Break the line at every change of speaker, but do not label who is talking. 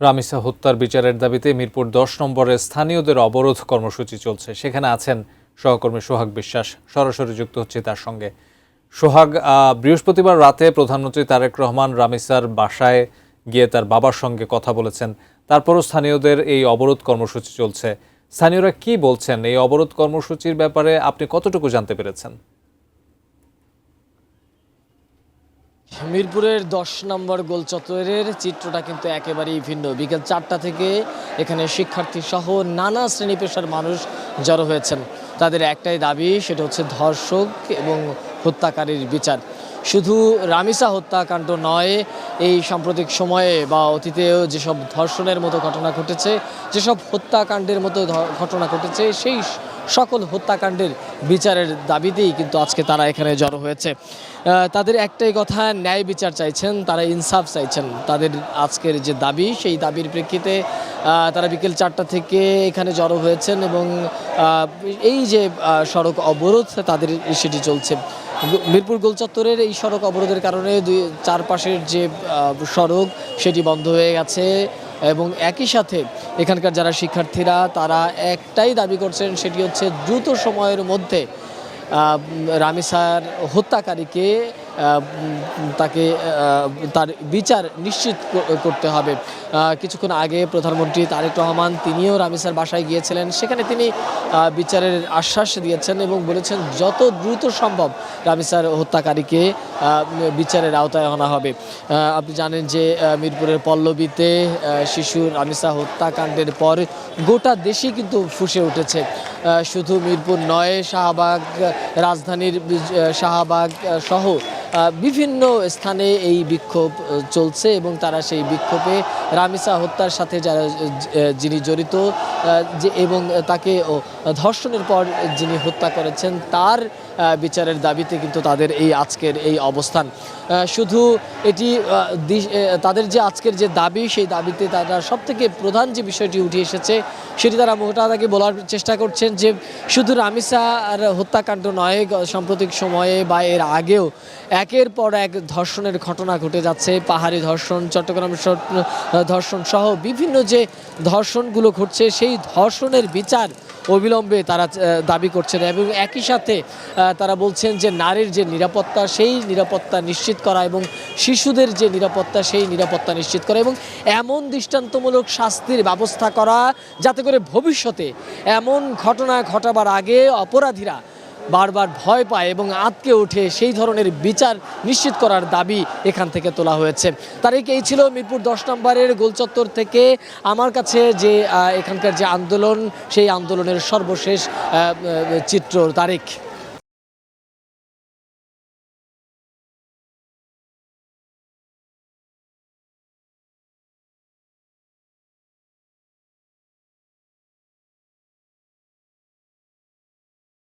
রামিসা হত্যার বিচারের দাবিতে মিরপুর ১০ নম্বরে স্থানীয়দের অবরোধ কর্মসূচি চলছে। সেখানে আছেন সহকর্মী সোহাগ বিশ্বাস, সরাসরি যুক্ত হচ্ছে তার সঙ্গে। সোহাগ, বৃহস্পতিবার রাতে প্রধানমন্ত্রী তারেক রহমান রামিসার বাসায় গিয়ে তার বাবার সঙ্গে কথা বলেছেন। তারপরও স্থানীয়দের এই অবরোধ কর্মসূচি চলছে। স্থানীয়রা কি বলছেন এই অবরোধ কর্মসূচির ব্যাপারে আপনি কতটুকু জানতে পেরেছেন?
মিরপুরের ১০ নম্বর গোল চত্বরের চিত্রটা কিন্তু একেবারেই ভিন্ন। বিকেল ৪টা থেকে এখানে শিক্ষার্থী সহ নানা শ্রেণী পেশার মানুষ জড়ো হয়েছেন। তাদের একটাই দাবি, সেটা হচ্ছে ধর্ষক এবং হত্যাকারীর বিচার। শুধু রামিসা হত্যাকাণ্ড নয়, এই সাম্প্রতিক সময়ে বা অতীতেও যেসব ধর্ষণের মতো ঘটনা ঘটেছে, যেসব হত্যাকাণ্ডের মতো ঘটনা ঘটেছে, সেই সকল হত্যাকাণ্ডের বিচারের দাবিতেই কিন্তু আজকে তারা এখানে জড়ো হয়েছে। তাদের একটাই কথা, ন্যায় বিচার চাইছেন, তারা ইনসাফ চাইছেন। তাদের আজকের যে দাবি, সেই দাবির প্রেক্ষিতে তারা বিকেল ৪টা থেকে এখানে জড়ো হয়েছেন এবং এই যে সড়ক অবরোধ তাদের সেটি চলছে। মিরপুর গোল চত্বরের এই সড়ক অবরোধের কারণে চারপাশের যে সড়ক সেটি বন্ধ হয়ে গেছে এবং একই সাথে এখানকার যারা শিক্ষার্থীরা তারা একটাই দাবি করছেন, সেটি হচ্ছে দ্রুত সময়ের মধ্যে রামিসার হত্যাকারীকে তাকে তার বিচার নিশ্চিত করতে হবে। কিছুক্ষণ আগে প্রধানমন্ত্রী তারেক রহমান তিনিও রামিসার বাসায় গিয়েছিলেন। সেখানে তিনি বিচারের আশ্বাস দিয়েছেন এবং বলেছেন যত দ্রুত সম্ভব রামিসার হত্যাকারীকে বিচারের আওতায় আনা হবে। আপনি জানেন যে মিরপুরের পল্লবীতে শিশু রামিসা হত্যাকাণ্ডের পর গোটা দেশই কিন্তু ফুঁসে উঠেছে। শুধু মিরপুর নয়, শাহবাগ, রাজধানীর শাহবাগ সহ বিভিন্ন স্থানে এই বিক্ষোভ চলছে এবং তারা সেই বিক্ষোভে রামিসা হত্যার সাথে যারা যিনি জড়িত এবং তাকে ধর্ষণের পর যিনি হত্যা করেছেন তার বিচারের দাবিতে কিন্তু তাদের এই আজকের এই অবস্থান। শুধু এটি তাদের যে আজকের যে দাবি, সেই দাবিতে তারা সবথেকে প্রধান যে বিষয়টি উঠে এসেছে সেটি তারা মোটাদাগে বলার চেষ্টা করছেন যে শুধু রামিসার হত্যাকাণ্ড নয়, সাম্প্রতিক সময়ে বা এর আগেও একের পর এক ধর্ষণের ঘটনা ঘটে যাচ্ছে। পাহাড়ি ধর্ষণ, চট্টগ্রামের ধর্ষণ সহ বিভিন্ন যে ধর্ষণগুলো ঘটছে, সেই ধর্ষণের বিচার অবিলম্বে তারা দাবি করছেন এবং একই সাথে তারা বলছেন যে নারীর যে নিরাপত্তা, সেই নিরাপত্তা নিশ্চিত করা এবং শিশুদের যে নিরাপত্তা, সেই নিরাপত্তা নিশ্চিত করা এবং এমন দৃষ্টান্তমূলক শাস্তির ব্যবস্থা করা যাতে করে ভবিষ্যতে এমন ঘটনা ঘটাবার আগে অপরাধীরা বারবার ভয় পায় এবং আঁতকে ওঠে, সেই ধরনের বিচার নিশ্চিত করার দাবি এখান থেকে তোলা হয়েছে। তারিখ এই ছিল মিরপুর ১০ নম্বরের গোলচত্বর থেকে আমার কাছে যে এখানকার যে আন্দোলন, সেই আন্দোলনের সর্বশেষ চিত্র। তারিখ।